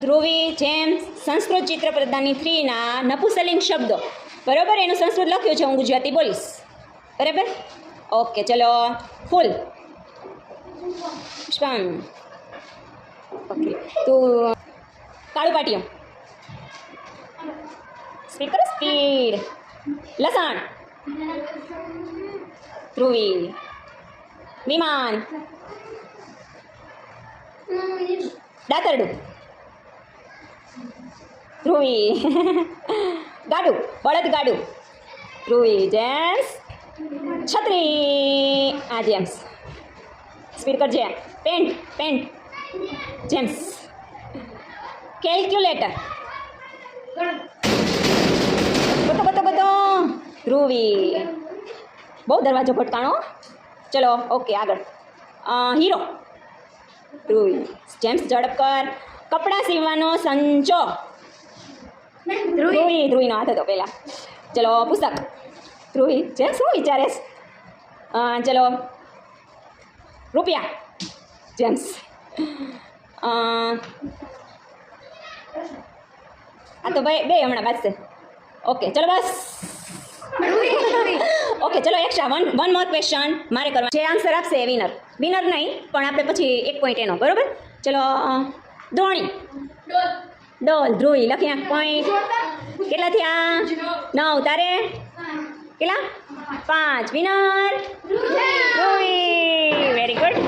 Dhruvi, James, Sanskrit ચિત્ર પ્રદાનની 3 ના નપુંસકલિંગ શબ્દો. બરાબર, એનું સંસ્કૃત લખ્યું છે, હું ગુજરાતી બોલીશ. બરાબર, ઓકે. ચલો, ફૂલ. પુષ્પમ. ઓકે. તો કાળું પાટિયું. સ્પીડ કરો, સ્પીડ. લસણ. ધ્રુવી. વિમાન. દાતરડું. ધ્રુવી. ગાડું, બળદ ગાડું. ધ્રુવી. જેમ્સ. છત્રી. આ જેમ્સ. સ્પીડ કરજે. પેન્ટ. પેન્ટ. જેમ્સ. કેલ્ક્યુલેટર. બધો. ધ્રુવી. બહુ દરવાજો ભટકાણો. ચલો, ઓકે, આગળ. હીરો. ધ્રુવી. જેમ્સ, ઝડપ કર. કપડાં સીવવાનો સંચો. ધ્રુવીનો હાથ હતો પહેલા. ચલો, પુસ્તક. ધ્રુવી. જેમ્સ, શું વિચારે? ચલો, રૂપિયા. જેમ્સ. આ તો બે હમણાં બાજશે. ઓકે, ચલો, બસ. ઓકે, ચલો, એક્સ્ટ્રા વન મોર ક્વેશ્ચન મારે કરવા. જે આન્સર આપશે એ વિનર. વિનર નહીં, પણ આપણે પછી 1 પોઈન્ટ એનો. બરાબર, ચલો. દ્રોણી. ડોલ. ધ્રુવી. લખી નાખ પોઈન્ટ. કેટલા થયા? 9. તારે કેટલા? 5. વિનર ધ્રુવી. Very good.